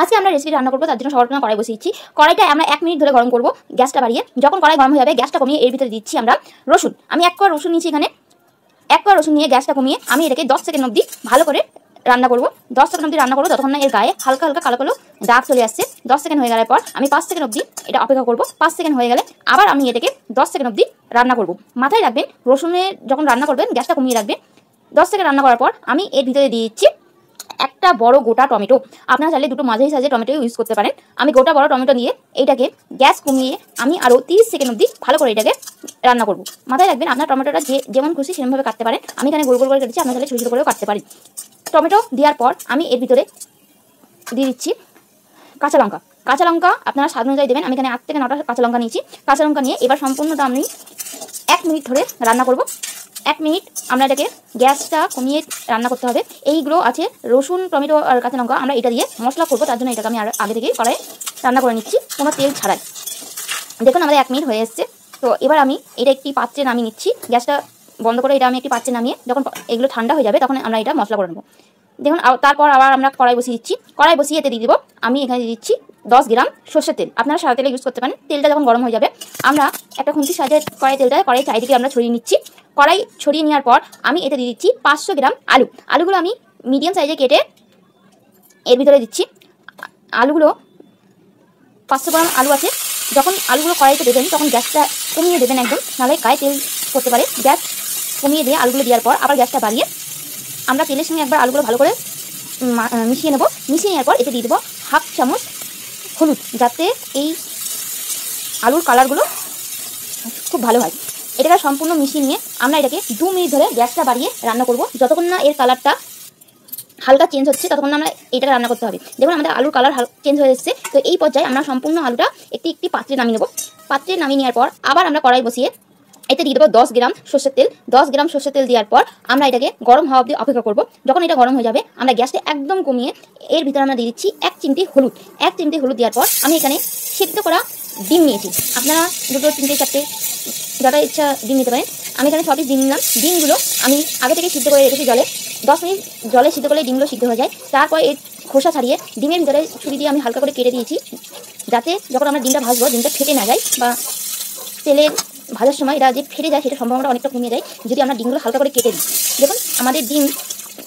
আজকে আমরা রেসিপি রান্না করবো, তার জন্য সবার প্রথমে কড়াই বসিয়েছি। কড়াইটা আমরা 1 মিনিট ধরে গরম করবো গ্যাসটা বাড়িয়ে। যখন কড়াই গরম হয়ে যাবে গ্যাসটা কমিয়ে এর ভিতরে দিচ্ছি আমরা রসুন। আমি 1 কোয়া রসুন নিয়েছি এখানে। 1 কোয়া রসুন নিয়ে গ্যাসটা কমিয়ে আমি এটাকে 10 সেকেন্ড অবধি ভালো করে রান্না করবো। 10 সেকেন্ড অবধি রান্না করবো, ততক্ষণ না এর গায়ে হালকা হালকা কালো কালো দাগ চলে আসছে। 10 সেকেন্ড হয়ে গেলে পর আমি 5 সেকেন্ড অবধি এটা অপেক্ষা করবো। 5 সেকেন্ড হয়ে গেলে আবার আমি এটাকে 10 সেকেন্ড অবধি রান্না করবো। মাথায় রাখবেন, রসুনের যখন রান্না করবেন গ্যাসটা কমিয়ে রাখবেন। 10 সেকেন্ড রান্না করার পর আমি এর ভিতরে দিয়ে দিচ্ছি একটা বড় গোটা টমেটো। আপনারা চাইলে দুটো মাঝারি সাইজের টমেটো ইউজ করতে পারেন। আমি গোটা বড় টমেটো নিয়ে এইটাকে গ্যাস কমিয়ে আমি আরও 30 সেকেন্ড অবধি ভালো করে এটাকে রান্না করব। মাথায় রাখবেন, আপনার টমেটোটা যেমন খুশি সেরকমভাবে কাটতে পারেন। আমি এখানে গোল গোল করে কেটেছি, আপনারা চাইলে ছোটো ছোটো করেও কাটতে পারেন। টমেটো দেওয়ার পর আমি এর ভিতরে দিয়ে দিচ্ছি কাঁচা লঙ্কা। কাঁচা লঙ্কা আপনারা স্বাদ অনুযায়ী দেবেন। আমি এখানে 8 থেকে 9টা কাঁচা লঙ্কা নিয়েছি। কাঁচা লঙ্কা নিয়ে এবার সম্পূর্ণটা আমি 1 মিনিট ধরে রান্না করব। 1 মিনিট আমরা এটাকে গ্যাসটা কমিয়ে রান্না করতে হবে। এইগুলো আছে রসুন, টমেটো আর কাঁচা লঙ্কা, আমরা এটা দিয়ে মশলা করবো, তার জন্য এটাকে আমি আগে থেকে কড়াইয়ে রান্না করে নিচ্ছি কোনো তেল ছাড়াই। দেখুন আমাদের 1 মিনিট হয়ে এসছে। তো এবার আমি এটা একটি পাত্রে নামিয়ে নিচ্ছি। গ্যাসটা বন্ধ করে এটা আমি একটি পাত্রে নামিয়ে যখন এগুলো ঠান্ডা হয়ে যাবে তখন আমরা এটা মশলা করে নেবো। দেখুন তারপর আবার আমরা কড়াই বসিয়ে দিচ্ছি। কড়াই বসিয়ে এতে দিয়ে দেবো আমি এখানে দিয়ে দিচ্ছি 10 গ্রাম সর্ষের তেল। আপনারা সাদা তেলে ইউজ করতে পারেন। তেলটা যখন গরম হয়ে যাবে আমরা একটা খুন্তির সাহায্যে কড়াই চারিদিকে আমরা ছড়িয়ে নিচ্ছি। কড়াই ছড়িয়ে নেওয়ার পর আমি এতে দিয়ে দিচ্ছি 500 গ্রাম আলু। আলুগুলো আমি মিডিয়াম সাইজে কেটে এর ভিতরে দিচ্ছি। আলুগুলো 500 গ্রাম আলু আছে। যখন আলুগুলো কড়াইতে দেবেন তখন গ্যাসটা কমিয়ে দেবেন একদম, নাহলে গায়ে তেল করতে পারে। গ্যাস কমিয়ে দিয়ে আলুগুলো দেওয়ার পর আবার গ্যাসটা বাড়িয়ে আমরা তেলের সঙ্গে একবার আলুগুলো ভালো করে মিশিয়ে নেব। মিশিয়ে নেওয়ার পর এতে দিয়ে দেবো 1/2 চামচ হলুদ, যাতে এই আলুর কালারগুলো খুব ভালো হয়। এটাকে সম্পূর্ণ মিশিয়ে নিয়ে আমরা এটাকে 2 মিনিট ধরে গ্যাসটা বাড়িয়ে রান্না করব। যতক্ষণ না এর কালারটা হালকা চেঞ্জ হচ্ছে ততক্ষণ না আমরা এটাকে রান্না করতে হবে। দেখুন আমাদের আলুর কালার চেঞ্জ হয়ে এসেছে। তো এই পর্যায়ে আমরা সম্পূর্ণ আলুটা একটি পাত্রে নামিয়ে নেব। পাত্রে নামিয়ে নেওয়ার পর আবার আমরা কড়াই বসিয়ে এতে দিয়ে দেবো 10 গ্রাম সর্ষের তেল। 10 গ্রাম সর্ষের তেল দেওয়ার পর আমরা এটাকে গরম হওয়া অবধি অপেক্ষা করব। যখন এটা গরম হয়ে যাবে আমরা গ্যাসটা একদম কমিয়ে এর ভিতরে আমরা দিয়ে দিচ্ছি 1 চিমটি হলুদ। 1 চিমটি হলুদ দেওয়ার পর আমি এখানে সেদ্ধ করা ডিম নিয়েছি। আপনারা 2, 3, 4 যটা ইচ্ছা ডিম নিতে পারেন। আমি এখানে 6 পিস ডিম নিলাম। ডিমগুলো আমি আগে থেকে সিদ্ধ করে রেখেছি জলে। 10 মিনিট জলে সিদ্ধ করলে ডিমগুলো সিদ্ধ হয়ে যায়। তারপর এর খোসা ছাড়িয়ে ডিমের ভিতরে ছুরি দিয়ে আমি হালকা করে কেটে দিয়েছি, যাতে যখন আমরা ডিমটা ভাজবো ডিমটা ফেটে না যায়, বা তেলে ভাজার সময় এটা যে ফেটে যায় সেটা সম্ভাবনাটা অনেকটা কমিয়ে যায় যদি আমরা ডিমগুলো হালকা করে কেটে দিই। দেখুন আমাদের ডিম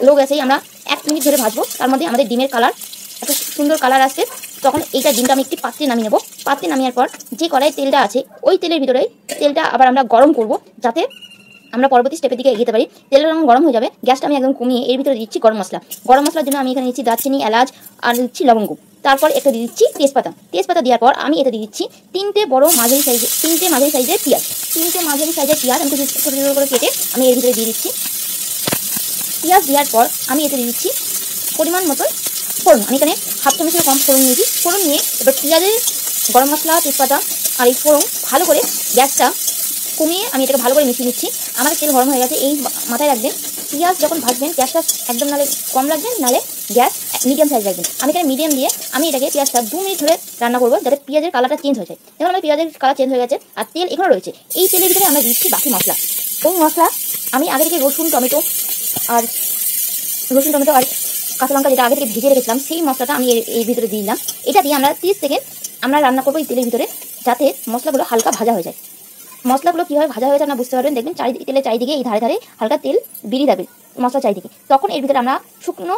লো গ্যাসেই আমরা 1 মিনিট ধরে ভাজবো। তার মধ্যে আমাদের ডিমের কালার একটা সুন্দর কালার আসছে। তখন এইটা ডিমটা আমি একটি পাত্রে নামিয়ে নেবো। পাত্রে নামিয়ে পর যে কড়াইয়ের তেলটা আছে ওই তেলের ভিতরে তেলটা আবার আমরা গরম করব, যাতে আমরা পরবর্তী স্টেপের দিকে এগিয়ে পারি। তেলটা যখন গরম হয়ে যাবে গ্যাসটা আমি একদম কমিয়ে এর ভিতরে দিচ্ছি গরম মশলা। গরম মশলার জন্য আমি এখানে দিচ্ছি দারচিনি, এলাচ আর দিচ্ছি লবঙ্গ। তারপর একটা দিয়ে দিচ্ছি তেজপাতা। তেজপাতা দেওয়ার পর আমি এতে দিয়ে দিচ্ছি 3টে মাঝারি সাইজের পেঁয়াজ। 3টে মাঝারি সাইজের পেঁয়াজ আমি ছোটো ছোটো করে কেটে আমি এর ভিতরে দিয়ে দিচ্ছি। পেঁয়াজ দেওয়ার পর আমি এতে দিয়ে দিচ্ছি পরিমাণ মতন ফোড়ন। আমি এখানে 1/2 চামচের কম ফোড়ন নিয়েছি। ফোড়ন নিয়ে এবার পেঁয়াজের, গরম মশলা, তেজপাতা আর এই ফোড়ন ভালো করে গ্যাসটা কমিয়ে আমি এটাকে ভালো করে মিশিয়ে নিচ্ছি। আমাদের তেল গরম হয়ে গেছে। এই মাথায় রাখবেন, পেঁয়াজ যখন ভাজবেন গ্যাসটা একদম নালে কম রাখবেন, নালে গ্যাস মিডিয়াম সাইজ রাখবেন। আমি এখানে মিডিয়াম দিয়ে আমি এটাকে পেঁয়াজটা 2 মিনিট ধরে রান্না করবো, যাতে পেঁয়াজের কালারটা চেঞ্জ হয়ে যায়। দেখুন আমার পেঁয়াজের কালার চেঞ্জ হয়ে গেছে আর তেল এখানে রয়েছে। এই তেলের ভিতরে আমরা দিচ্ছি বাকি মশলা। এই মশলা আমি আগে থেকে রসুন, টমেটো আর কাঁচা লঙ্কা যেটা আগে থেকে ভেজে রেখেছিলাম সেই মশলাটা আমি এই ভিতরে দিয়ে দিলাম। এটা দিয়ে আমরা 30 সেকেন্ড আমরা রান্না করবো এই তেলের ভিতরে, যাতে মশলাগুলো হালকা ভাজা হয়ে যায়। মশলাগুলো কীভাবে ভাজা হয়েছে আপনারা বুঝতে পারবেন। দেখবেন তেলের চারিদিকে এই ধারে ধারে হালকা তেল বেরিয়ে যাবে মশলা চারিদিকে। তখন এর ভিতরে আমরা শুকনো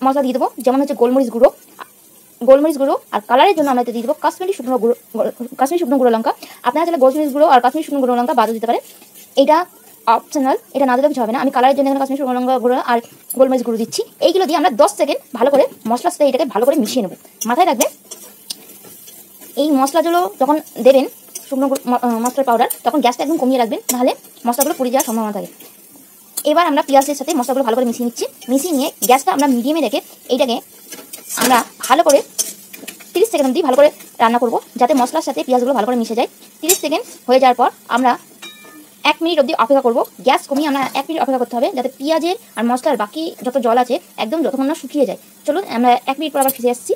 মশলা দিয়ে দেবো, যেমন হচ্ছে গোলমরিচ গুঁড়ো আর কালারের জন্য আমরা দিয়ে দেবো কাশ্মীরি শুকনো গুঁড়ো লঙ্কা। আপনারা চাইলে গোলমরিচ গুঁড়ো আর কাশ্মীরি শুকনো গুঁড়ো লঙ্কা বাদও দিতে পারেন। এটা অপশনাল, এটা না দিলে কিছু হবে না। আমি কালারের জন্য কাশ্মীরি শুকনো লঙ্কা গুঁড়ো আর গোলমরিচ গুঁড়ো দিচ্ছি। এইগুলো দিয়ে আমরা 10 সেকেন্ড ভালো করে মশলার সাথে এটাকে ভালো করে মিশিয়ে নেব। মাথায় রাখবেন, এই মশলাগুলো যখন দেবেন শুকনো মশলার পাউডার, তখন গ্যাসটা একদম কমিয়ে রাখবেন, নাহলে মশলাগুলো পুড়ে যাওয়ার সম্ভাবনা থাকে। এবার আমরা পেঁয়াজের সাথে মশলাগুলো ভালো করে মিশিয়ে নিচ্ছি। মিশিয়ে নিয়ে গ্যাসটা আমরা মিডিয়ামে রেখে এইটাকে আমরা ভালো করে 30 সেকেন্ড অবধি ভালো করে রান্না করব, যাতে মশলার সাথে পেঁয়াজগুলো ভালো করে মিশে যায়। 30 সেকেন্ড হয়ে যাওয়ার পর আমরা 1 মিনিট অবধি অপেক্ষা করব। গ্যাস কমিয়ে আমরা 1 মিনিট অপেক্ষা করতে হবে, যাতে পেঁয়াজের আর মশলার বাকি যত জল আছে একদম যতক্ষণ না শুকিয়ে যায়। চলুন আমরা 1 মিনিট পর আবার ফিরে আসছি।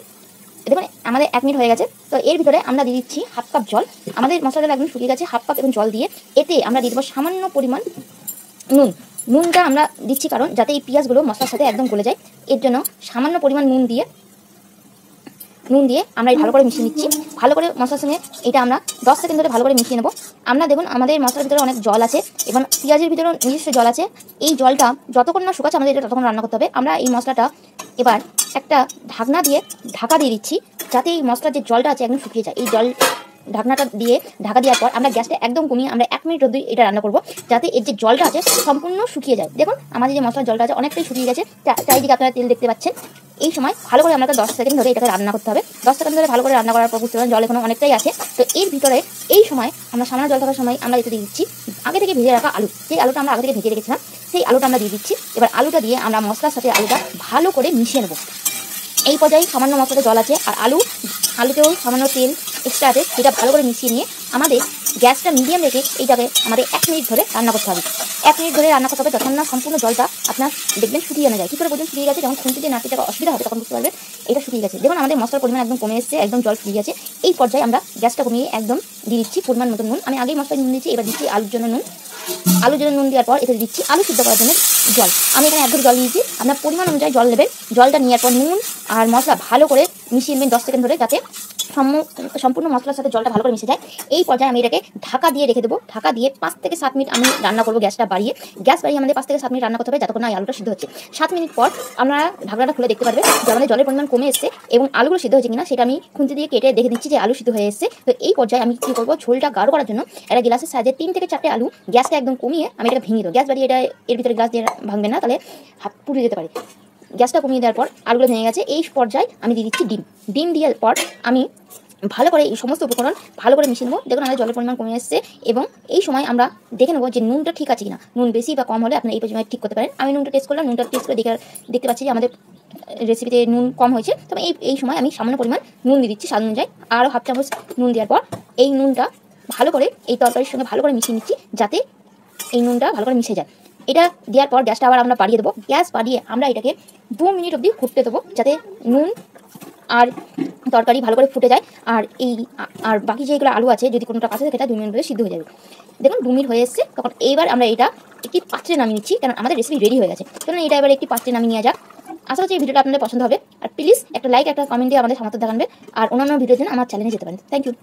দেখুন আমাদের 1 মিনিট হয়ে গেছে। তো এর ভিতরে আমরা দিয়ে দিচ্ছি 1/2 কাপ জল। আমাদের মশলাটা একদম শুকিয়ে গেছে। 1/2 কাপ এবং জল দিয়ে এতে আমরা দিয়ে দেবো সামান্য পরিমাণ নুন। নুনটা আমরা দিচ্ছি কারণ যাতে এই পেঁয়াজগুলো মশলার সাথে একদম গলে যায়, এর জন্য সামান্য পরিমাণ নুন দিয়ে নুন দিয়ে আমরা ভালো করে মিশিয়ে নিচ্ছি। ভালো করে মশলার সঙ্গে এটা আমরা 10 সেকেন্ড ধরে ভালো করে মিশিয়ে নেব। আমরা দেখুন আমাদের মশলার ভিতরে অনেক জল আছে এবং পেঁয়াজের ভিতরেও নিজস্ব জল আছে। এই জলটা যতক্ষণ না শুকাচ্ছে আমাদের এটা ততক্ষণ রান্না করতে হবে। আমরা এই মশলাটা এবার একটা ঢাকনা দিয়ে ঢাকা দিয়ে দিচ্ছি, যাতে এই মশলার যে জলটা আছে একদম শুকিয়ে যায়। এই জল ঢাকনাটা দিয়ে ঢাকা দেওয়ার পর আমরা গ্যাসটা একদম কমিয়ে আমরা 1 মিনিট অবধি এটা রান্না করব, যাতে এর যে জলটা আছে সম্পূর্ণ শুকিয়ে যায়। দেখুন আমাদের যে মশলার জলটা আছে অনেকটাই শুকিয়ে গেছে, চারিদিকে আপনারা তেল দেখতে পাচ্ছেন। এই সময় ভালো করে আমাকে 10 সেকেন্ড ধরে এটাকে রান্না করতে হবে। 10 সেকেন্ড ধরে ভালো করে রান্না করার পর বুঝতে পারেন জল এখনো অনেকটাই আছে। তো এর ভিতরে এই সময় আমরা সামান্য জল থাকার সময় আমরা এতে দিয়ে দিচ্ছি আগে থেকে ভেজে রাখা আলু। যে আলুটা আমরা আগে থেকে ভেজে রেখেছিলাম সেই আলুটা আমরা দিয়ে দিচ্ছি। এবার আলুটা দিয়ে আমরা মশলার সাথে আলুটা ভালো করে মিশিয়ে নেব। এই পর্যায়ে সামান্য মশলাতে জল আছে আর আলুতেও সামান্য তেল এক্সট্রা আছে, সেটা ভালো করে মিশিয়ে নিয়ে আমাদের গ্যাসটা মিডিয়াম রেখে এইটাকে আমাদের 1 মিনিট ধরে রান্না করতে হবে। 1 মিনিট ধরে রান্না করতে হবে যখন না সম্পূর্ণ জলটা আপনার দেখবেন শুকিয়ে না যায়। কী করে বলছেন শুকিয়ে গেছে? যখন খুঁটি দিয়ে নাড়তে যাওয়ার অসুবিধা হবে তখন বুঝতে পারবেন এটা শুকিয়ে গেছে। দেখুন আমাদের মশলার পরিমাণ একদম কমে এসেছে, একদম জল শুকিয়ে গেছে। এই পর্যায়ে আমরা গ্যাসটা কমিয়ে একদম দিয়ে দিচ্ছি পরিমাণ মতো নুন। আমি আগেই মশলায় নুন দিচ্ছি, এবার দিচ্ছি আলুর জন্য নুন। আলুর জন্য নুন দেওয়ার পর এতে দিচ্ছি আলু সিদ্ধ করার জন্য জল। আমি এখানে 1 ঘটি জল দিয়েছি, আপনার পরিমাণ অনুযায়ী জল নেবেন। জলটা নেওয়ার পর নুন আর মশলা ভালো করে মিশিয়ে নেবেন 10 সেকেন্ড ধরে, যাতে সম্পূর্ণ মশলার সাথে জলটা ভালো করে মিশে যায়। এই পর্যায়ে আমি এটাকে ঢাকা দিয়ে রেখে দেবো। ঢাকা দিয়ে 5 থেকে 7 মিনিট আমি রান্না করবো। গ্যাস বাড়িয়ে আমাদের 5 থেকে 7 মিনিট রান্না করতে হবে, যতক্ষণ না আলুটা সিদ্ধ হচ্ছে। 7 মিনিট পর আমরা ঢাকনাটা খুলে দেখতে পারবে যে আমাদের জলের পরিমাণ কমে এসেছে এবং আলুগুলো সিদ্ধ হয়েছে কিনা সেটা আমি খুন্তি দিয়ে কেটে দেখে দিচ্ছি যে আলু সিদ্ধ হয়ে এসেছে। তো এই পর্যায়ে আমি কী করবো, ঝোলটা গাঢ় করার জন্য একটা গ্লাসের সাহায্যে 3 থেকে 4টে আলু গ্যাসটা একদম কমিয়ে আমি এটা ভেঙে দেবো। গ্যাস বাড়িয়ে এটা এর ভিতরে গ্লাস দিয়ে ভাঙবে না, তাহলে হাত পুড়ে যেতে পারে। গ্যাসটা কমিয়ে দেওয়ার পর আলুগুলো ভেঙে গেছে। এই পর্যায়ে আমি দিয়ে দিচ্ছি ডিম দেওয়ার পর আমি ভালো করে এই সমস্ত উপকরণ ভালো করে মিশিয়ে নেবো। দেখুন আমাদের জলের পরিমাণ কমে এসেছে এবং এই সময় আমরা দেখে নেবো যে নুনটা ঠিক আছে কিনা। নুন বেশি বা কম হলে আপনি এই পর্যায়ে ঠিক করতে পারেন। আমি নুনটা টেস্ট করলাম, নুনটা টেস্ট করে দেখতে পাচ্ছি যে আমাদের রেসিপিতে নুন কম হয়েছে। তবে এই সময় আমি সামান্য পরিমাণ নুন দিয়ে দিচ্ছি স্বাদ অনুযায়ী। আরও হাফ চামচ নুন দেওয়ার পর এই নুনটা ভালো করে এই তরকারির সঙ্গে ভালো করে মিশিয়ে নিচ্ছি, যাতে এই নুনটা ভালো করে মিশে যায়। এটা দেওয়ার পর গ্যাসটা আবার আমরা বাড়িয়ে দেবো। গ্যাস বাড়িয়ে আমরা এটাকে 2 মিনিট অবধি ফুটতে দেবো, যাতে নুন আর তরকারি ভালো করে ফুটে যায়। আর বাকি যেগুলো আলু আছে যদি কোনোটা কাছে থাকে এটা 2 মিনিট ধরে সিদ্ধ হয়ে যাবে। দেখুন 2 মিনিট হয়ে এসছে। তখন এইবার আমরা এটা একটি পাত্রে নামিয়ে নিচ্ছি, কারণ আমাদের রেসিপি রেডি হয়ে গেছে। কারণ এটা এবার একটি পাত্রে নামিয়ে নেওয়া যাক। আশা করছি এই ভিডিওটা আপনাদের পছন্দ হবে। আর প্লিজ একটা লাইক একটা কমেন্ট দিয়ে আমাদের সমর্থন দেখাবে। আর অন্যান্য ভিডিওর জন্য আমার চ্যানেলে যেতে পারেন। Thank you.